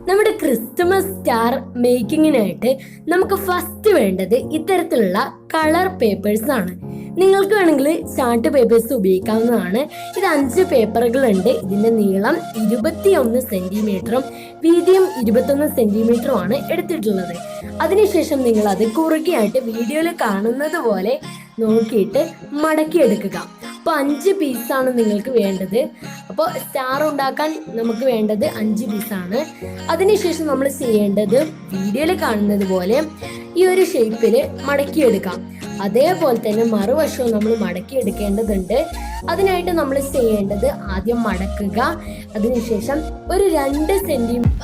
നമ്മുടെ Christmas star മേക്കിങ്ങിനായിട്ട് നമുക്ക് first വേണ്ടത് ഇത്തരത്തിലുള്ള കളർ പേപ്പേഴ്സ് ആണ്. നിങ്ങൾക്ക് വേണമെങ്കിൽ ചാർട്ട് പേപ്പേഴ്സ് ഉപയോഗിക്കാവുന്നതാണ്. ഇത് 5 പേപ്പറുകളുണ്ട്. ഇതിന്റെ നീളം 21 സെന്റിമീറ്ററും വീതിയും 21 സെന്റിമീറ്ററുമാണ് എടുത്തിട്ടുള്ളത്. അതിനുശേഷം നിങ്ങൾ അത് കുറുകെയായിട്ട് വീഡിയോയിൽ കാണുന്നത് പോലെ നോക്കിയിട്ട് മടക്കിയെടുക്കുക. അപ്പോൾ 5 പീസാണ് നിങ്ങൾക്ക് വേണ്ടത്. അപ്പോൾ സ്റ്റാർ ഉണ്ടാക്കാൻ നമുക്ക് വേണ്ടത് 5 പീസാണ്. അതിനുശേഷം നമ്മൾ ചെയ്യേണ്ടത് വീഡിയോയിൽ കാണുന്നത് പോലെ ഈ ഒരു ഷേപ്പിൽ മടക്കിയെടുക്കാം. അതേപോലെ തന്നെ മറുവശവും നമ്മൾ മടക്കിയെടുക്കേണ്ടതുണ്ട്. അതിനായിട്ട് നമ്മൾ ചെയ്യേണ്ടത് ആദ്യം മടക്കുക. അതിനുശേഷം ഒരു 2 centimetre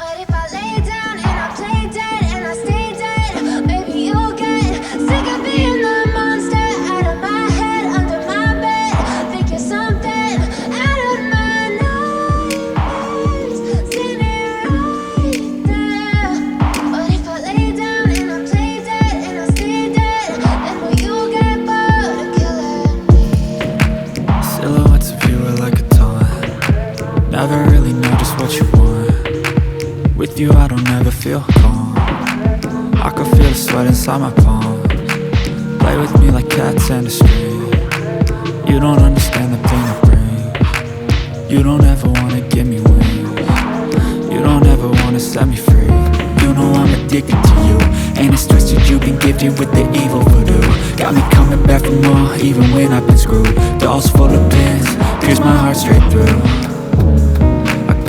Never really know just what you want. With you I don't ever feel calm. I can feel the sweat inside my palm. Play with me like cats and a string. You don't understand the pain it brings. You don't ever wanna give me wings. You don't ever wanna set me free. You know I'm addicted to you, and it's twisted. You've been gifted with the evil voodoo. Got me coming back for more, even when I've been screwed. Dolls full of pins, pierce my heart straight through.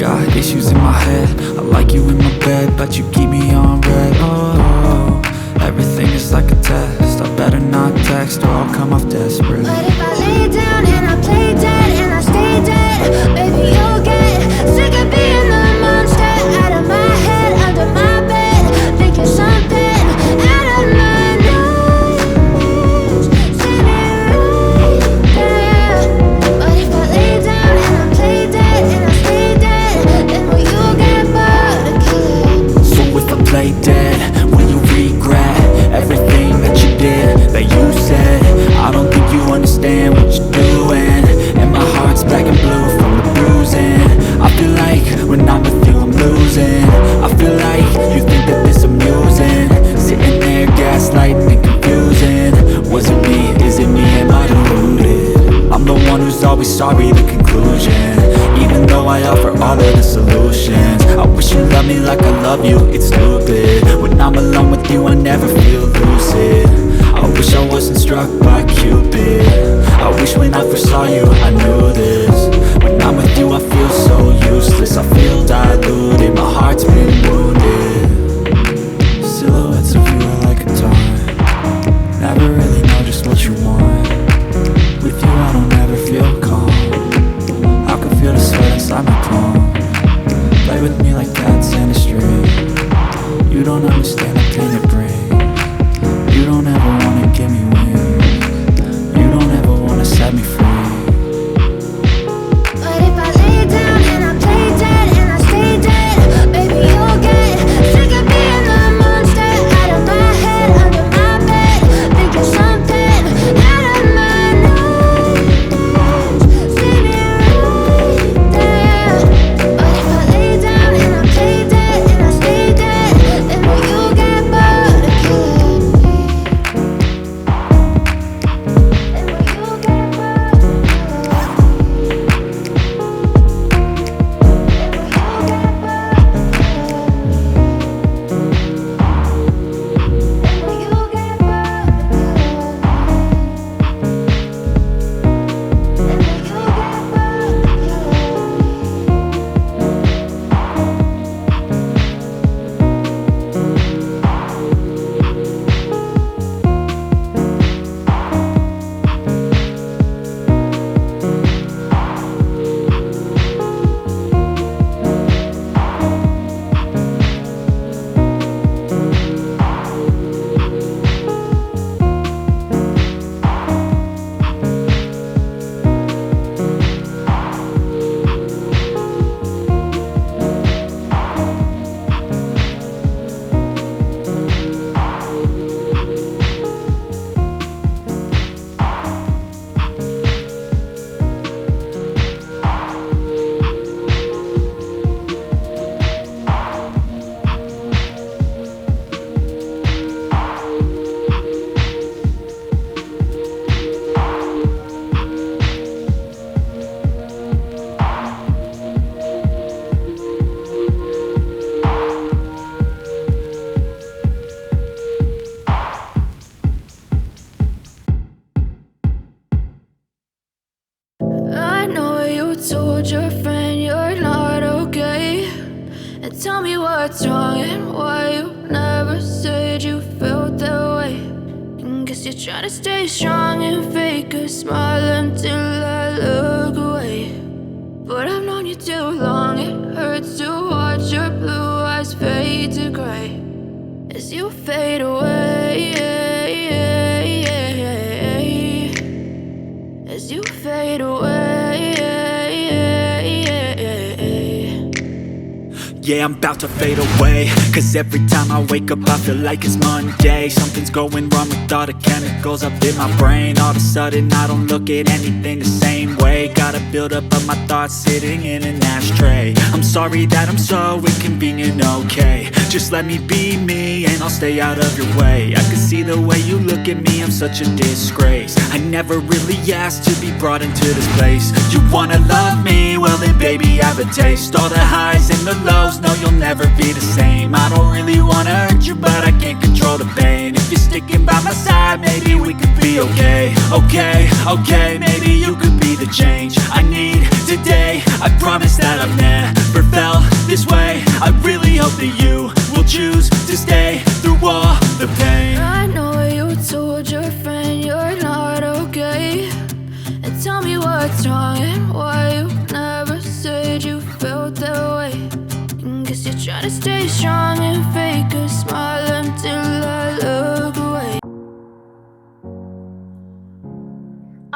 Got issues in my head. I like you in my bed, but you keep me on red. Oh, everything is like a test. I better not text or I'll come off desperate. But if I lay down and I play dead and I stay dead, baby you'll get sick of being the monster out of my head, under my bed, thinking something out of my nose, standing right there. But if I lay down and I play dead and I stay dead, then will you get bored of killing? So if I play dead, will you regret everything that you did, that you said? I don't think you understand what you're doing, and my heart's black and blue from the bruising. I feel like when I'm with you I'm losing. I feel like you think that this amusing, sitting there gaslighting and confusing. Was it me? Is it me? Am I deluded? I'm the one who's always sorry, the conclusion, even though I offer all of the solutions. I wish you loved me like I love you, it's stupid. When I'm alone with you I never feel lucid. I wish I wasn't struck by Cupid. I wish when I first saw you I knew this. When I'm with you I feel so useless. I feel diluted, my heart's been wounded. Silhouettes of you are like a taunt. Never really know just what you want. With you I don't ever feel calm. I can feel the sweat inside my palm. Play with me like cats and a string. You don't understand the pain it brings. You don't ever wanna give me wings. You don't ever wanna set me free. But if I lay down and I play dead and I stay dead, baby you'll get sick of being the monster out of my head, under my bed, thinking something out of my nose, standing right there. But if I lay down and I play dead and I stay dead, then will you get Tell me what's wrong and why you never said you felt that way. And guess you're trying to stay strong and fake a smile until I look away. But I've known you too long, it hurts to watch your blue eyes fade to grey as you fade away, as you fade away. Yeah, I'm about to fade away, 'cause every time I wake up I feel like it's Monday. Something's going wrong with all the chemicals up in my brain. All of a sudden I don't look at anything the same way. Gotta build up of my thoughts sitting in an ashtray. I'm sorry that I'm so inconvenient, okay. Just let me be me and I'll stay out of your way. I can see the way you look at me, I'm such a disgrace. I never really asked to be brought into this place. You wanna love me? Well then baby have a taste. All the highs and the lows, no you'll never be the same. I don't really wanna hurt you but I can't control the pain. If you're sticking by my side maybe we could be okay. Okay, maybe you could be the change I need today. I promise that I've never felt this way. I really hope that you will choose to stay through all the pain. I know you told your friend you're not okay. And tell me what's wrong and why you never said you felt that way. And guess you're trying to stay strong and fake a smile until I look away.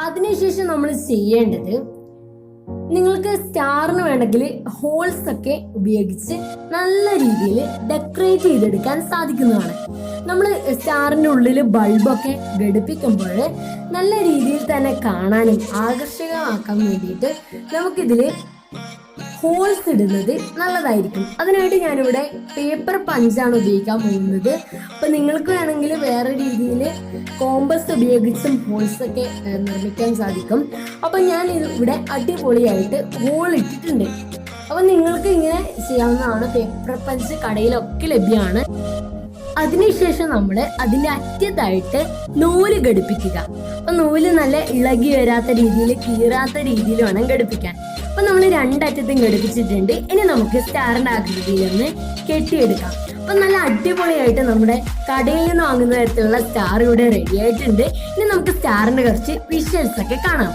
അതിനുശേഷം നമ്മൾ ചെയ്യേണ്ടത്, നിങ്ങൾക്ക് സ്റ്റാറിന് വേണമെങ്കിൽ holes ഒക്കെ ഉപയോഗിച്ച് നല്ല രീതിയിൽ decorate ചെയ്തെടുക്കാൻ സാധിക്കുന്നതാണ്. നമ്മൾ സ്റ്റാറിൻ്റെ ഉള്ളിൽ ബൾബൊക്കെ ഘടിപ്പിക്കുമ്പോൾ നല്ല രീതിയിൽ തന്നെ കാണാനും ആകർഷകമാക്കാൻ വേണ്ടിയിട്ട് നമുക്കിതിൽ ഹോൾസ് ഇടുന്നത് നല്ലതായിരിക്കും. അതിനായിട്ട് ഞാനിവിടെ പേപ്പർ പഞ്ചാണ് ഉപയോഗിക്കാൻ പോകുന്നത്. അപ്പം നിങ്ങൾക്ക് വേണമെങ്കിൽ വേറെ രീതിയിൽ കോമ്പസ് ഉപയോഗിച്ചും ഹോൾസൊക്കെ നിർമ്മിക്കാൻ സാധിക്കും. അപ്പം ഞാൻ ഇവിടെ അടിപൊളിയായിട്ട് ഹോൾ ഇട്ടിട്ടുണ്ട്. അപ്പം നിങ്ങൾക്ക് ഇങ്ങനെ ചെയ്യാവുന്നതാണ്. പേപ്പർ പഞ്ച് കടയിലൊക്കെ ലഭ്യമാണ്. അതിനുശേഷം നമ്മൾ അതിൻ്റെ അറ്റത്തായിട്ട് നൂല് ഘടിപ്പിക്കുക. അപ്പം നൂല് നല്ല ഇളകി വരാത്ത രീതിയിൽ, കീറാത്ത രീതിയിൽ വേണം ഘടിപ്പിക്കാൻ. അപ്പൊ നമ്മൾ രണ്ടറ്റത്തും ഘടിപ്പിച്ചിട്ടുണ്ട്. ഇനി നമുക്ക് സ്റ്റാറിന്റെ ആകൃതിയിൽ ഒന്ന് കെട്ടിയെടുക്കാം. അപ്പൊ നല്ല അടിപൊളിയായിട്ട് നമ്മുടെ കടയിൽ നിന്ന് വാങ്ങുന്ന തരത്തിലുള്ള സ്റ്റാർ ഇവിടെ റെഡി ആയിട്ടുണ്ട്. ഇനി നമുക്ക് സ്റ്റാറിന്റെ കുറച്ച് വിഷ്വൽസ് ഒക്കെ കാണാം.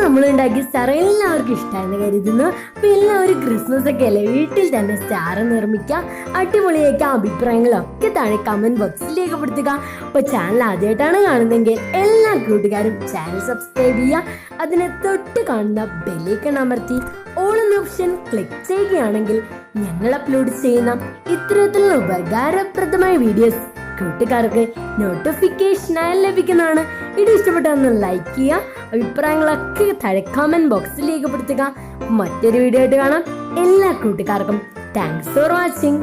നമ്മൾ ഉണ്ടാക്കിയ സ്റ്റാർ എല്ലാവർക്കും ഇഷ്ടമായെന്ന് കരുതുന്നു. അപ്പോൾ എല്ലാവരും ക്രിസ്മസ് ഒക്കെ അല്ലേ, വീട്ടിൽ തന്നെ സ്റ്റാർ നിർമ്മിക്കുക, അടിപൊളിയാക്കുക. അഭിപ്രായങ്ങളൊക്കെ താഴെ കമന്റ് ബോക്സിൽ രേഖപ്പെടുത്തുക. അപ്പോൾ ചാനൽ ആദ്യമായിട്ടാണ് കാണുന്നതെങ്കിൽ എല്ലാ കൂട്ടുകാരും ചാനൽ സബ്സ്ക്രൈബ് ചെയ്യുക. അതിനെ തൊട്ട് കാണുന്ന ബെല്ലൈക്കൺ അമർത്തി ഓൾ എന്ന ഓപ്ഷൻ ക്ലിക്ക് ചെയ്യുകയാണെങ്കിൽ ഞങ്ങൾ അപ്ലോഡ് ചെയ്യുന്ന ഇത്തരത്തിലുള്ള ഉപകാരപ്രദമായ വീഡിയോസ് കൂട്ടുകാർക്ക് നോട്ടിഫിക്കേഷനായി ലഭിക്കുന്നതാണ്. വീഡിയോ ഇഷ്ടപ്പെട്ടൊന്ന് ലൈക്ക് ചെയ്യുക. അഭിപ്രായങ്ങളൊക്കെ താഴെ കമന്റ് ബോക്സിൽ രേഖപ്പെടുത്തുക. മറ്റൊരു വീഡിയോ ആയിട്ട് കാണാം. എല്ലാ കൂട്ടുകാർക്കും താങ്ക്സ് ഫോർ വാച്ചിങ്.